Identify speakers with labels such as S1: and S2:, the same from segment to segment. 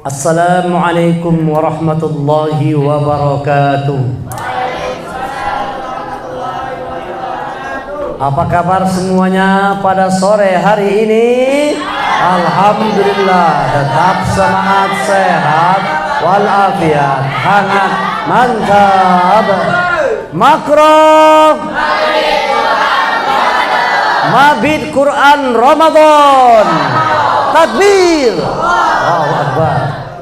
S1: Assalamualaikum warahmatullahi wabarakatuh. Apa kabar semuanya pada sore hari ini? Alhamdulillah, tetap semangat, sehat walafiat, hangat, mantap. Makro Mabit Quran Ramadan. Takbir. Allahu Akbar.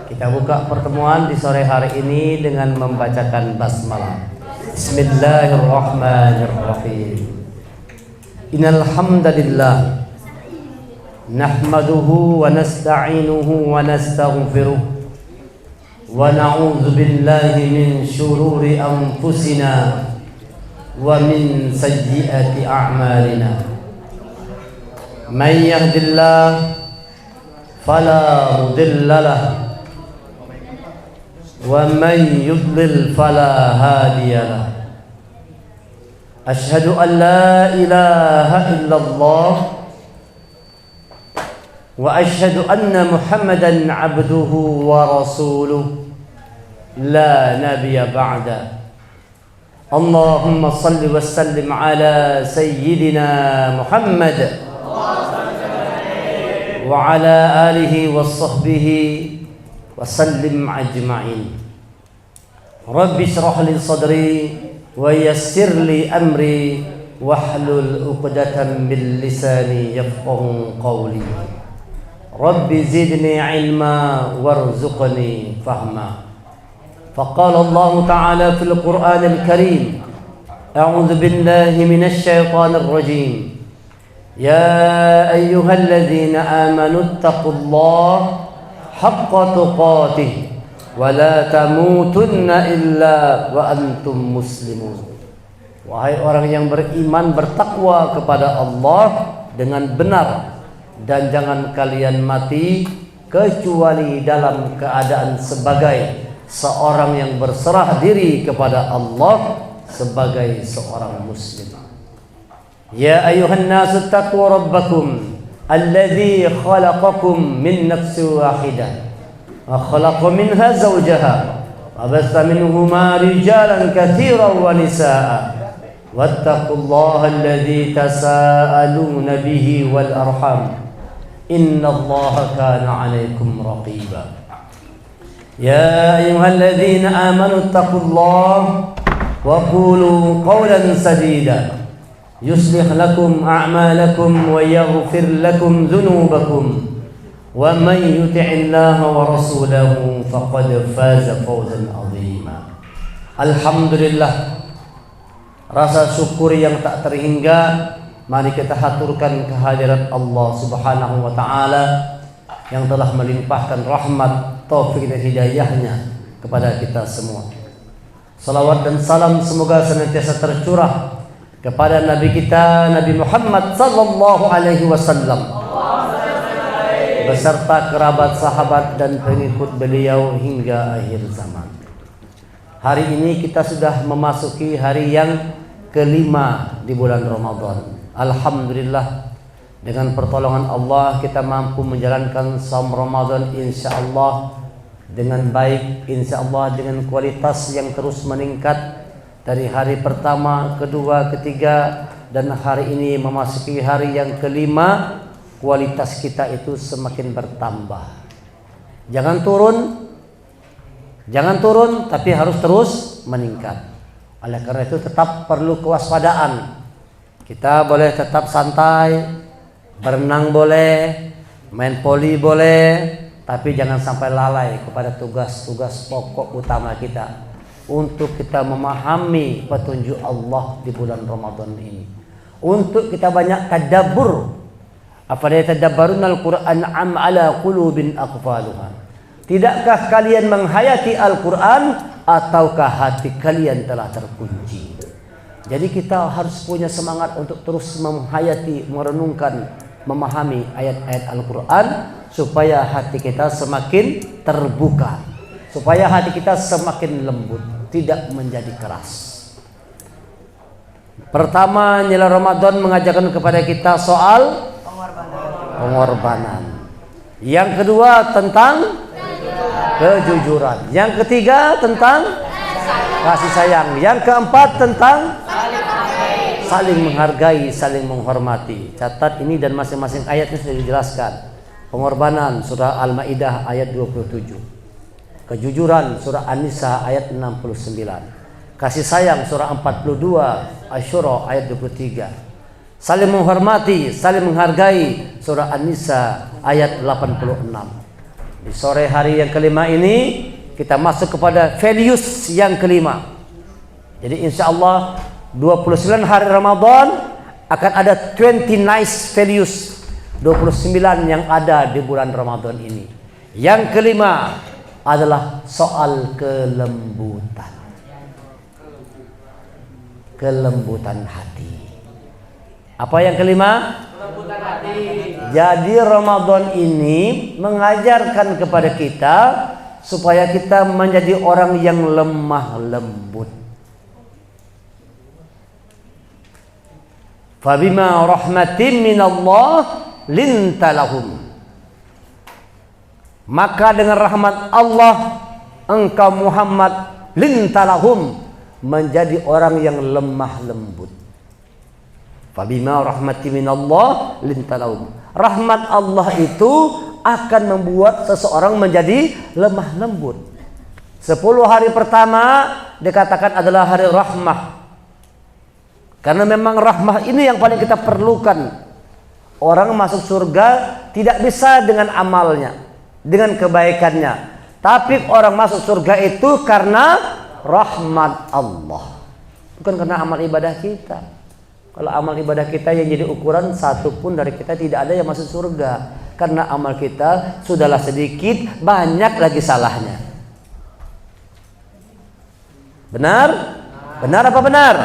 S1: Kita buka pertemuan di sore hari ini dengan membacakan basmalah. Bismillahirrahmanirrahim. Innal hamdalillah nahmaduhu wa nasta'inuhu wa nastaghfiruh wa na'udzu billahi min shururi anfusina wa min sayyiati a'malina. Man yahdihillahu fala mudilla lahu wa man yudlil fala hadiya lahu. Asyhadu an la ilaha illallah wa asyhadu anna Muhammadan abduhu wa rasuluh la nabiyya ba'da. Allahumma salli wa sallim ala sayyidina Muhammad wa ala alihi wa sahbihi wa sallim ajma'in. Rabbi shrah li sadri wa yassir li amri wahlul 'uqdatam min lisani yafqahu qawli. Rabbi zidni ilma warzuqni fahma. Faqala Allah Ta'ala fil Qur'anil Karim, a'udzu billahi minasy syaithanir rajim. Ya ayyuhalladzina amanu taqullaha haqqa tuqatih wa la tamutunna illa wa antum muslimun. Wahai orang yang beriman, bertakwa kepada Allah dengan benar, dan jangan kalian mati kecuali dalam keadaan sebagai seorang yang berserah diri kepada Allah sebagai seorang muslim. Ya ayuhan nasu taqu rabbakum alladzi khalaqakum min nafsin wahidah wa khalaqa minha zawjaha wa bassa minhuma rijalan katsiran wa nisaa'a wattaqullaha alladzi tasaaluna bihi wal arham innallaha kana 'alaikum raqiba. Ya ayyuhalladzina amanu taqullaha wa qulu qawlan sadida yuslih lakum a'malakum wa yaghfir lakum dhunubakum wa man yuti'illaha wa rasulahu faqad faza fawzan 'azima. Alhamdulillah, rasa syukur yang tak terhingga mari kita haturkan kehadirat Allah Subhanahu wa taala yang telah melimpahkan rahmat, taufik dan hidayahnya kepada kita semua. Salawat dan salam semoga senantiasa tercurah kepada Nabi kita Nabi Muhammad sallallahu alaihi wasallam beserta kerabat, sahabat dan pengikut beliau hingga akhir zaman. Hari ini kita sudah memasuki hari yang kelima di bulan Ramadan. Alhamdulillah, dengan pertolongan Allah kita mampu menjalankan saum Ramadan insyaallah dengan baik, insyaallah dengan kualitas yang terus meningkat dari hari pertama, kedua, ketiga, dan hari ini memasuki hari yang kelima. Kualitas kita itu semakin bertambah. Jangan turun, tapi harus terus meningkat. Oleh karena itu tetap perlu kewaspadaan. Kita boleh tetap santai, berenang boleh, main poli boleh, tapi jangan sampai lalai kepada tugas-tugas pokok utama kita untuk kita memahami petunjuk Allah di bulan Ramadan ini. Untuk kita banyak tadabbur. Afala yatadabbaruna al-Qur'an am ala qulubin aqfaluha. Tidakkah kalian menghayati Al-Qur'an ataukah hati kalian telah terkunci? Jadi kita harus punya semangat untuk terus menghayati, merenungkan, memahami ayat-ayat Al-Qur'an supaya hati kita semakin terbuka, supaya hati kita semakin lembut, tidak menjadi keras. Pertama, nilai Ramadan mengajarkan kepada kita soal pengorbanan. Yang kedua tentang kejujuran. Yang ketiga tentang kasih sayang. Yang keempat tentang saling menghargai, saling menghormati. Catat ini dan masing-masing ayatnya sudah dijelaskan. Pengorbanan surah Al-Maidah ayat 27. Kejujuran surah An-Nisa ayat 69. Kasih sayang surah 42 Asy-Syura ayat 23. Saling menghormati, saling menghargai surah An-Nisa ayat 86. Di sore hari yang kelima ini kita masuk kepada values yang kelima. Jadi insya Allah 29 hari Ramadan akan ada 20 nice values, 29 yang ada di bulan Ramadan ini. Yang kelima adalah soal kelembutan. Kelembutan hati. Apa yang kelima? Kelembutan hati. Jadi Ramadan ini mengajarkan kepada kita supaya kita menjadi orang yang lemah lembut. Fabima rahmatin minallah linta lahum. Maka dengan rahmat Allah engkau Muhammad linta lahum, menjadi orang yang lemah lembut. Fabima rahmatin minallah linta lahum. Rahmat Allah itu akan membuat seseorang menjadi lemah lembut. 10 hari pertama dikatakan adalah hari rahmah. Karena memang rahmah ini yang paling kita perlukan. Orang masuk surga tidak bisa dengan amalnya, dengan kebaikannya. Tapi orang masuk surga itu karena rahmat Allah, bukan karena amal ibadah kita. Kalau amal ibadah kita yang jadi ukuran, satu pun dari kita tidak ada yang masuk surga. Karena amal kita sudahlah sedikit, banyak lagi salahnya. Benar? Benar apa benar?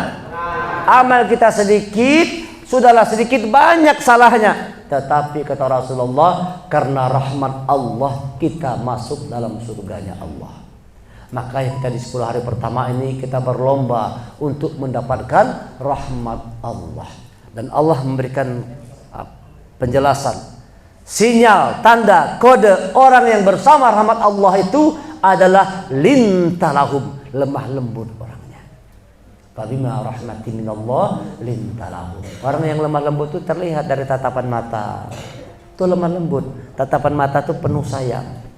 S1: Amal kita sedikit, sudahlah sedikit, banyak salahnya. Tetapi kata Rasulullah, karena rahmat Allah kita masuk dalam surganya Allah. Makanya kita di 10 hari pertama ini kita berlomba untuk mendapatkan rahmat Allah. Dan Allah memberikan penjelasan, sinyal, tanda, kode orang yang bersama rahmat Allah itu adalah lintalahum, lemah lembut orangnya. Fabima rahmatin minallah lintalahum. Orang yang lemah lembut itu terlihat dari tatapan mata. Itu lemah lembut. Tatapan mata itu penuh sayang.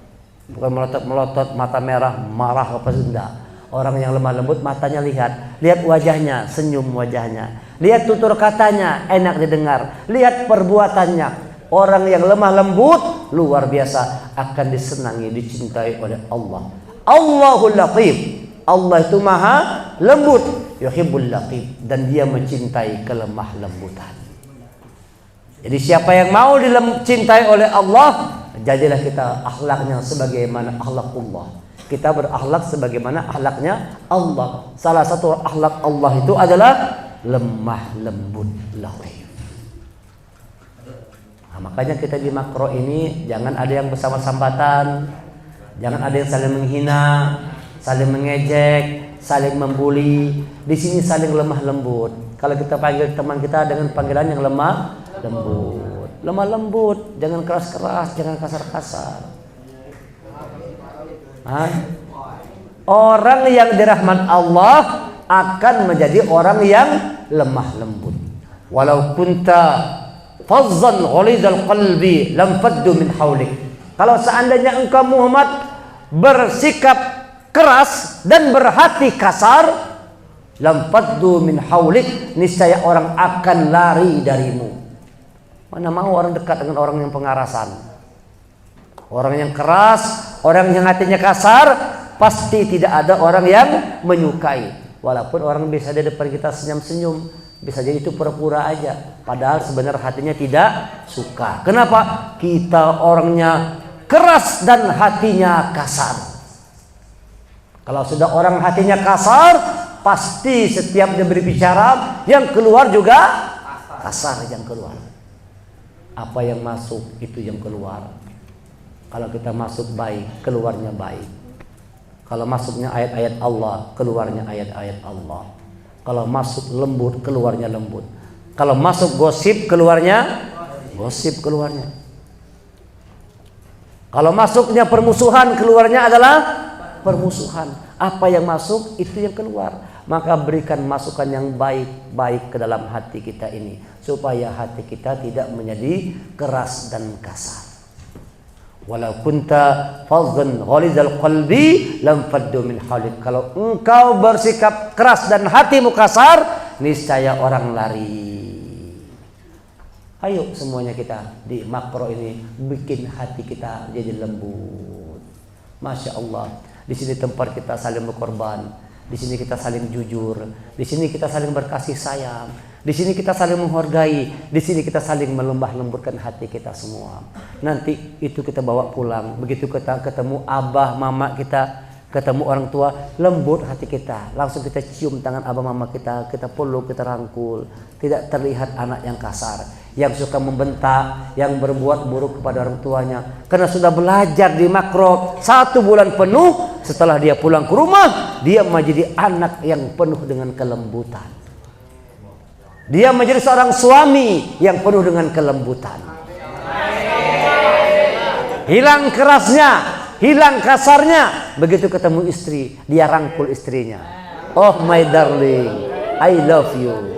S1: Bukan melotot-melotot, mata merah, marah apa enggak. Orang yang lemah lembut matanya lihat wajahnya, senyum wajahnya. Lihat tutur katanya, enak didengar. Lihat perbuatannya. Orang yang lemah lembut luar biasa akan disenangi, dicintai oleh Allah. Allahul Latif. Allah itu maha lembut, yuhibbul latif, dan dia mencintai kelemah lembutan. Jadi siapa yang mau dicintai oleh Allah, jadilah kita akhlaknya sebagaimana akhlakullah. Kita berakhlak sebagaimana akhlaknya Allah. Salah satu akhlak Allah itu adalah lemah lembut, latif. Nah, makanya kita di makro ini jangan ada yang bersama-sambatan, jangan ada yang saling menghina, saling mengejek, saling membuli. Di sini saling lemah lembut. Kalau kita panggil teman kita dengan panggilan yang lemah lembut, lemah lembut, jangan keras-keras, jangan kasar-kasar. Orang yang dirahmat Allah akan menjadi orang yang lemah lembut. Walau kunta fazzan ghalidhal qalbi lam faddu min haulik. Kalau seandainya engkau Muhammad bersikap keras dan berhati kasar, lam faddu min haulik, niscaya orang akan lari darimu. Mana mau orang dekat dengan orang yang pengarasan, orang yang keras, orang yang hatinya kasar. Pasti tidak ada orang yang menyukai. Walaupun orang bisa di depan kita senyum-senyum, bisa jadi itu pura-pura aja, padahal sebenarnya hatinya tidak suka. Kenapa? Kita orangnya keras dan hatinya kasar. Kalau sudah orang hatinya kasar, pasti setiap dia berbicara, yang keluar juga kasar yang keluar. Apa yang masuk itu yang keluar. Kalau kita masuk baik, keluarnya baik. Kalau masuknya ayat-ayat Allah, keluarnya ayat-ayat Allah. Kalau masuk lembut, keluarnya lembut. Kalau masuk gosip, keluarnya gosip keluarnya. Kalau masuknya permusuhan, keluarnya adalah permusuhan. Apa yang masuk itu yang keluar. Maka berikan masukan yang baik-baik ke dalam hati kita ini, supaya hati kita tidak menjadi keras dan kasar. Walau kunta fadhan ghalizal qalbi lam faddu min hawlik. Kalau engkau bersikap keras dan hatimu kasar, niscaya orang lari. Ayo semuanya kita di makro ini bikin hati kita jadi lembut. Masya Allah. Di sini tempat kita saling berkorban. Di sini kita saling jujur. Di sini kita saling berkasih sayang. Di sini kita saling menghargai. Di sini kita saling melembah lembutkan hati kita semua. Nanti itu kita bawa pulang. Begitu kita ketemu abah mama kita, ketemu orang tua, lembut hati kita. Langsung kita cium tangan abah mama kita peluk, kita rangkul. Tidak terlihat anak yang kasar, yang suka membentak, yang berbuat buruk kepada orang tuanya. Karena sudah belajar di makro 1 bulan penuh. Setelah dia pulang ke rumah, dia menjadi anak yang penuh dengan kelembutan. Dia menjadi seorang suami yang penuh dengan kelembutan. Hilang kerasnya, hilang kasarnya. Begitu ketemu istri, dia rangkul istrinya. Oh my darling, I love you.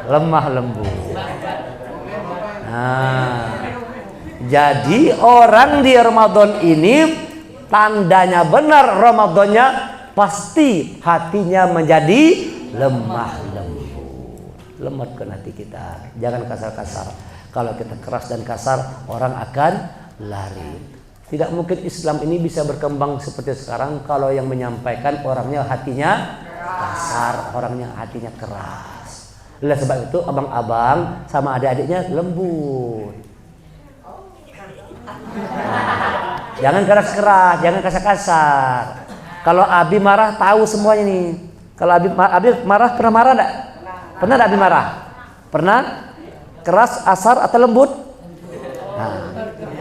S1: Lemah lembut. Nah, jadi orang di Ramadan ini tandanya benar Ramadannya pasti hatinya menjadi lemah lembut. Lemutkan hati kita, jangan kasar-kasar. Kalau kita keras dan kasar, orang akan lari. Tidak mungkin Islam ini bisa berkembang seperti sekarang kalau yang menyampaikan orangnya hatinya kasar, orangnya hatinya keras. Oleh sebab itu abang-abang sama adik-adiknya lembut. Jangan keras-keras, jangan kasar-kasar. Kalau Abi marah tahu semuanya nih. Kalau Abi marah pernah marah enggak? Pernah enggak Abi marah? Pernah? Keras, asar atau lembut? Nah,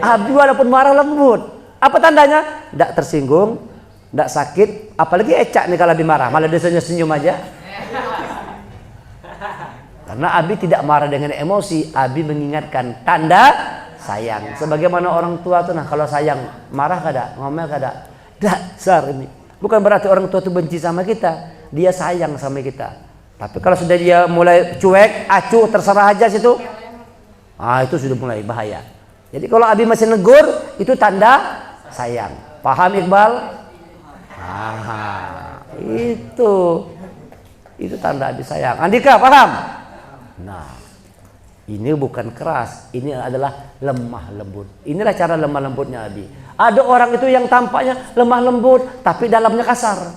S1: Abi walaupun marah lembut. Apa tandanya? Enggak tersinggung, enggak sakit, apalagi ecak nih kalau Abi marah, malah dia senyum aja. Karena Abi tidak marah dengan emosi, Abi mengingatkan tanda sayang. Sebagaimana orang tua tuh, nah kalau sayang marah kada, ngomel kada, dasar ini. Bukan berarti orang tua itu benci sama kita, dia sayang sama kita. Tapi kalau sudah dia mulai cuek, acuh, terserah aja situ, itu sudah mulai bahaya. Jadi kalau Abi masih negur, itu tanda sayang. Paham Iqbal? Itu tanda Abi sayang. Andika paham? Nah, ini bukan keras, ini adalah lemah lembut. Inilah cara lemah lembutnya Abi. Ada orang itu yang tampaknya lemah lembut, tapi dalamnya kasar.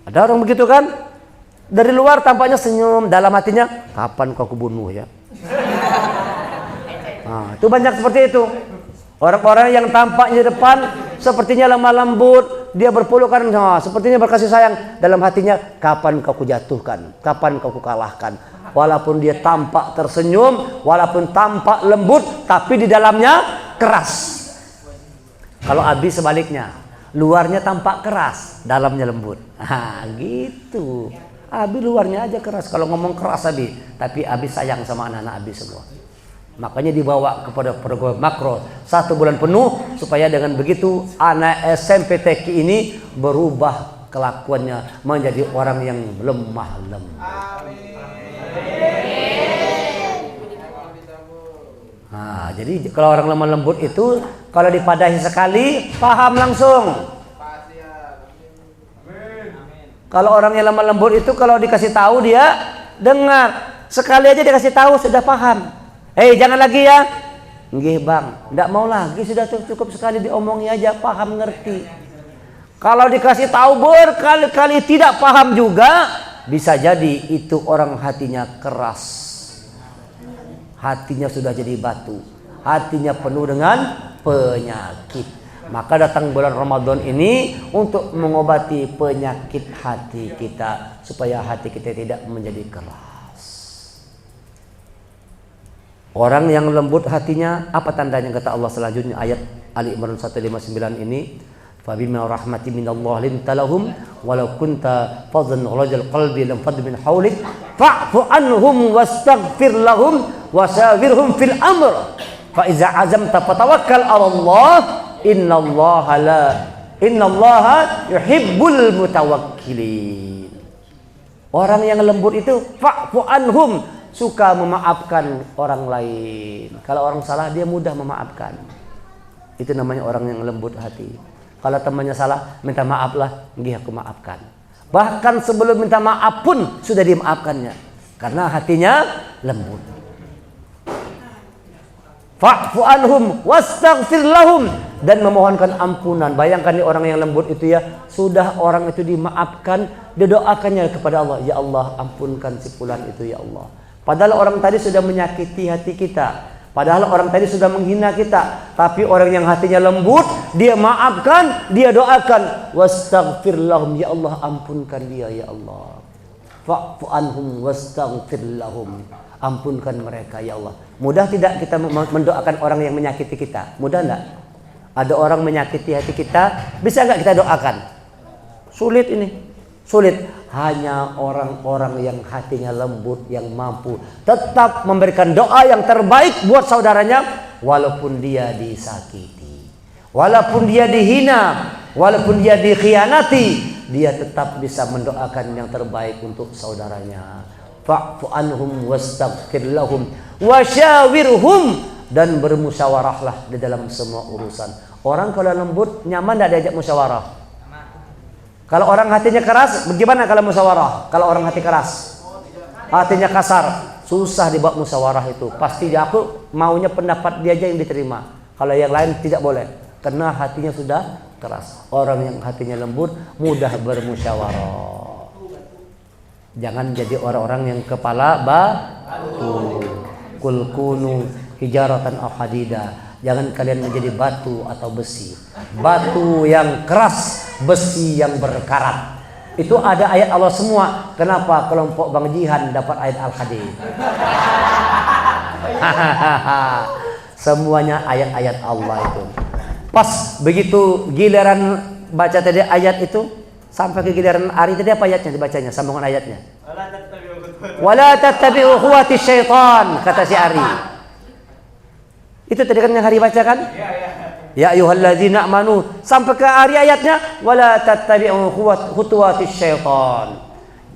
S1: Ada orang begitu kan? Dari luar tampaknya senyum, dalam hatinya, kapan kau kubunuh ya? Nah, itu banyak seperti itu. Orang-orang yang tampaknya di depan sepertinya lemah lembut, dia berpelukan, sepertinya berkasih sayang, dalam hatinya, kapan kau kujatuhkan, kapan kau kukalahkan. Walaupun dia tampak tersenyum, walaupun tampak lembut, tapi di dalamnya keras. Kalau Abi sebaliknya, luarnya tampak keras, dalamnya lembut. Gitu. Abi luarnya aja keras, kalau ngomong keras Abi, tapi Abi sayang sama anak-anak Abi semua. Makanya dibawa kepada program makro 1 bulan penuh, supaya dengan begitu anak SMP TK ini berubah kelakuannya menjadi orang yang lemah lembut. Nah, jadi kalau orang lemah lembut itu kalau dipadahi sekali paham langsung. Kalau orang yang lemah lembut itu kalau dikasih tahu dia dengar, sekali aja dikasih tahu sudah paham. Jangan lagi ya. Nggih bang, enggak mau lagi, sudah cukup sekali diomongi aja, paham ngerti. Kalau dikasih tahu berkali-kali tidak paham juga, bisa jadi itu orang hatinya keras. Hatinya sudah jadi batu, hatinya penuh dengan penyakit. Maka datang bulan Ramadan ini untuk mengobati penyakit hati kita, supaya hati kita tidak menjadi keras. Orang yang lembut hatinya, apa tandanya kata Allah selanjutnya ayat Ali Imran 159 ini, fabima rahmati minallah linta lahum walau kunta fadhan ghalidhal qalbi lam faddu min hawlik fa'fu anhum wastaghfir lahum wasawirhum fil amr Fa iza azamta fatawakkal 'ala Allah, innallaha yuhibbul mutawakkilin. Orang yang lembut itu fa'fu anhum, suka memaafkan orang lain. Kalau orang salah dia mudah memaafkan. Itu namanya orang yang lembut hati. Kalau temannya salah, minta maaflah, nggih aku maafkan. Bahkan sebelum minta maaf pun sudah dimaafkannya karena hatinya lembut. Fa'fu anhum wastaghfir lahum, dan memohonkan ampunan. Bayangkan nih orang yang lembut itu ya, sudah orang itu dimaafkan, didoakannya kepada Allah, ya Allah ampunkan si fulan itu ya Allah. Padahal orang tadi sudah menyakiti hati kita. Padahal orang tadi sudah menghina kita, tapi orang yang hatinya lembut, dia maafkan, dia doakan, wastaghfir lahum, ya Allah ampunkan dia ya Allah. Fa'fu anhum wastaghfir lahum, ampunkan mereka ya Allah. Mudah tidak kita mendoakan orang yang menyakiti kita? Mudah enggak? Ada orang menyakiti hati kita, bisa enggak kita doakan? Sulit ini. Sulit. Hanya orang-orang yang hatinya lembut yang mampu tetap memberikan doa yang terbaik buat saudaranya walaupun dia disakiti, walaupun dia dihina, walaupun dia dikhianati, dia tetap bisa mendoakan yang terbaik untuk saudaranya. Fa'fu anhum wastaghfir lahum wasyawirhum, dan bermusyawarahlah di dalam semua urusan. Orang kalau lembut nyaman tidak diajak musyawarah. Kalau orang hatinya keras, bagaimana kalau musyawarah? Kalau orang hati keras, hatinya kasar, susah dibawa musyawarah itu. Pasti aku maunya pendapat dia aja yang diterima. Kalau yang lain tidak boleh, karena hatinya sudah keras. Orang yang hatinya lembut mudah bermusyawarah. Jangan jadi orang-orang yang kepala batu. Kul kunu hijaratan aw hadida. Jangan kalian menjadi batu atau besi. Batu yang keras, besi yang berkarat. Itu ada ayat Allah semua. Kenapa kelompok Bang Jihan dapat ayat Al-Hadid? Semuanya ayat-ayat Allah itu. Pas begitu giliran baca tadi ayat itu, sampai ke giliran Ari tadi apa ayatnya dibacanya? Sambungan ayatnya. Wala tattabi'u khuwati syaitan, kata si Ari. Itu tadi kan yang Hari bacakan? Ya ayyuhalladzina amanu, sampai ke Hari ayatnya wala tattabi'u khutuwatis syaitan.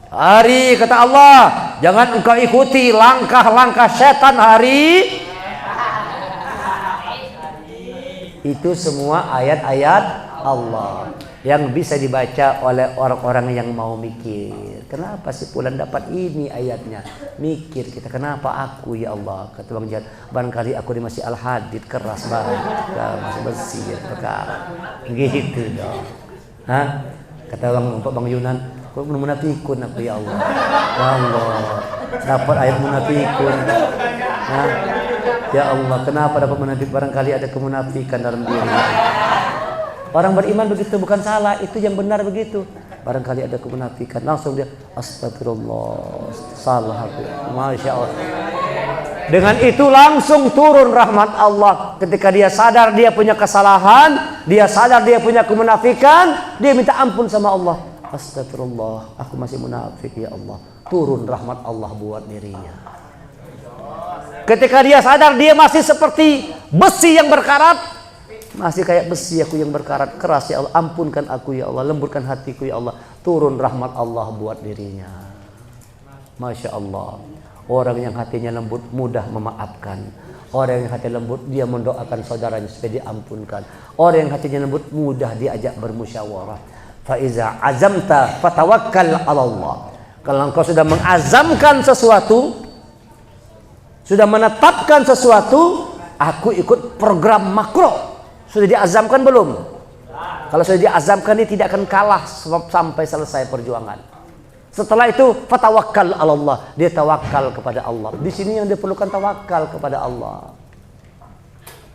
S1: Hari kata Allah, jangan engkau ikuti langkah-langkah setan Hari. Itu semua ayat-ayat Allah yang bisa dibaca oleh orang-orang yang mau mikir. Kenapa si fulan dapat ini ayatnya? Mikir kita, kenapa aku ya Allah? Kata Bang Jihad, barangkali aku masih Al-Hadid, keras banget, masih besi ya, perkara. Gitu dong. Hah? Kata Bang Yunan, kok munafikun aku ya Allah. Ya Allah, dapat ayat munafikun. Hah? Ya Allah, kenapa dapat munafik? Barangkali ada kemunafikan dalam diri. Orang beriman begitu, bukan salah, itu yang benar begitu. Barangkali ada kemunafikan, langsung dia astagfirullah, salah aku, masya Allah. Dengan itu langsung turun rahmat Allah. Ketika dia sadar dia punya kesalahan, dia sadar dia punya kemunafikan, dia minta ampun sama Allah. Astagfirullah, aku masih munafik ya Allah. Turun rahmat Allah buat dirinya. Ketika dia sadar dia masih seperti besi yang berkarat, masih kayak besi aku yang berkarat keras, ya Allah ampunkan aku ya Allah, lembutkan hatiku ya Allah. Turun rahmat Allah buat dirinya. Masya Allah. Orang yang hatinya lembut mudah memaafkan. Orang yang hatinya lembut dia mendoakan saudaranya supaya diampunkan. Orang yang hatinya lembut mudah diajak bermusyawarah. Fa iza azamta fatawakkal 'ala Allah. Kalau engkau sudah mengazamkan sesuatu, sudah menetapkan sesuatu, aku ikut program makro. Sudah diazamkan belum? Kalau sudah diazamkan, dia tidak akan kalah sampai selesai perjuangan. Setelah itu fatawakkal 'ala Allah, dia tawakal kepada Allah. Di sini yang diperlukan tawakal kepada Allah.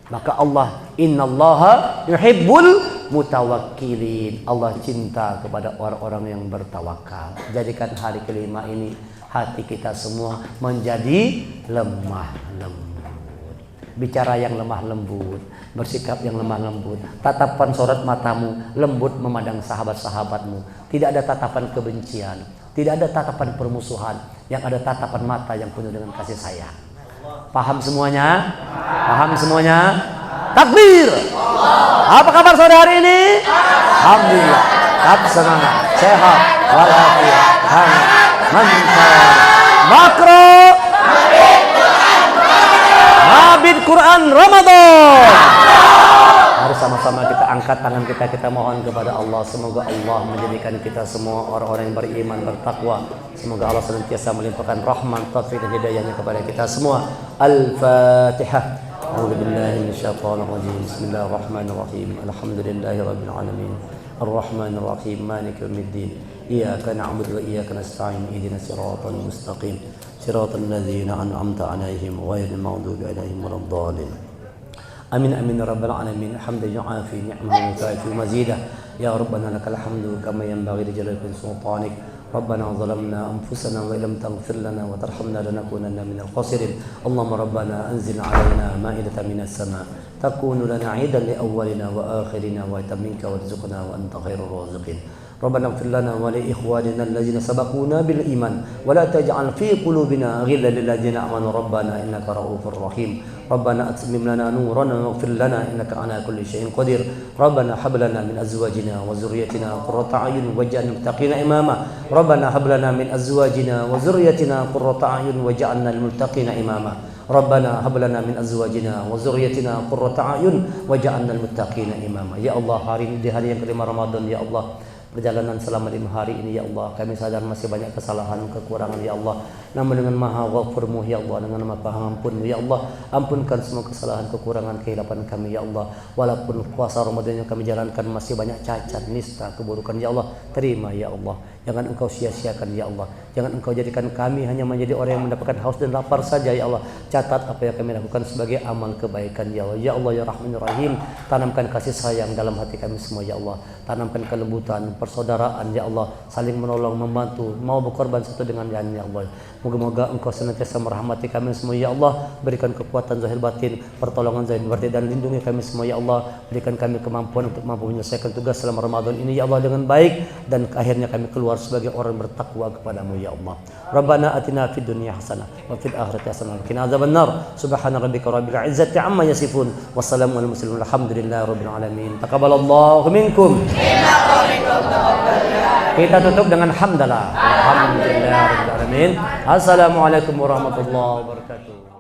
S1: Maka Allah, innallaha yuhibbul mutawakkilin. Allah cinta kepada orang-orang yang bertawakal. Jadikan hari kelima ini hati kita semua menjadi lemah lembut. Bicara yang lemah lembut, bersikap yang lemah lembut, tatapan sorot matamu lembut memandang sahabat-sahabatmu. Tidak ada tatapan kebencian, tidak ada tatapan permusuhan, yang ada tatapan mata yang penuh dengan kasih sayang. Paham semuanya? Paham semuanya? Takbir. Apa kabar sore hari ini? Alhamdulillah. Tetap semangat, sehat, walafiat, hangat, mantap. Makro Mabit Quran Ramadan. Mari sama-sama kita angkat tangan kita mohon kepada Allah. Semoga Allah menjadikan kita semua orang-orang yang beriman, bertakwa. Semoga Allah senantiasa melimpahkan rahmat, taufik dan hidayahnya kepada kita semua. Al-Fatihah. A'udzubillahi minasyaitonir rajim. Bismillahirrahmanirrahim. Alhamdulillahirabbil alamin. Arrahmanir rahim. Maliki yaumiddin. Iyyaka na'budu wa iyyaka nasta'in. Ihdinas siratal mustaqim. Siratal ladzina an'amta 'alaihim ghairil maghdubi 'alaihim waladdallin. Amin amin ya rabbal alamin. Hamdan yu'afi ni'mahu wa mazidah. Ya rabbana lakal hamdu kama yanbaghi li jalali sultanik. ربنا ظلمنا أنفسنا وإن لم تغفر لنا وترحمنا لنكونن من الخاسرين اللهم ربنا أنزل علينا مائدة من السماء تكون لنا عيدا لأولنا وآخرنا وآية منك وارزقنا وأنت خير الرازقين ربنا اغفر لنا ولإخواننا الذين سبقونا بالإيمان ولا تجعل في قلوبنا غلا للذين آمنوا ربنا إنك رؤوف رحيم ربنا أتمم لنا نورنا واغفر لنا إنك على كل شيء قدير ربنا هب لنا من أزواجنا وذريتنا قرة أعين واجعلنا للمتقين إماما ربنا هب لنا من أزواجنا وذريتنا قرة أعين واجعلنا للمتقين إماما ربنا هب لنا من أزواجنا وذريتنا قرة أعين واجعلنا للمتقين إماما يا الله hari ini di hari yang kelima Ramadan ya Allah. Perjalanan selama 5 hari ini ya Allah, kami sadar masih banyak kesalahan, kekurangan ya Allah. Namun dengan maha ghafurmu ya Allah, dengan maha pengampunmu ya Allah, ampunkan semua kesalahan, kekurangan, kehilapan kami ya Allah. Walaupun puasa Ramadan yang kami jalankan masih banyak cacat, nista, keburukan ya Allah, terima ya Allah. Jangan engkau sia-siakan ya Allah. Jangan engkau jadikan kami hanya menjadi orang yang mendapatkan haus dan lapar saja ya Allah. Catat apa yang kami lakukan sebagai amal kebaikan ya Allah. Ya Allah ya Rahmanir Rahim, tanamkan kasih sayang dalam hati kami semua ya Allah. Tanamkan kelembutan, persaudaraan ya Allah, saling menolong, membantu, mau berkorban satu dengan yang lain ya Allah. Moga-moga engkau senantiasa merahmati kami semua ya Allah. Berikan kekuatan zahir batin, pertolongan zahir batin, dan lindungi kami semua ya Allah. Berikan kami kemampuan untuk mampu menyelesaikan tugas selama Ramadan ini ya Allah dengan baik, dan akhirnya kami keluar sebagai orang bertakwa kepadamu ya Allah. Rabbana atina fid dunya hasanah wa fil akhirati hasanah wa qina adzabannar. Subhana rabbika rabbil izzati amma yasifun. Wassalamu alal mursalin. Alhamdulillahi rabbil alamin. Taqabbalallahu minkum. Kita tutup dengan hamdalah. Alhamdulillahirabbil alamin. Assalamualaikum warahmatullahi wabarakatuh.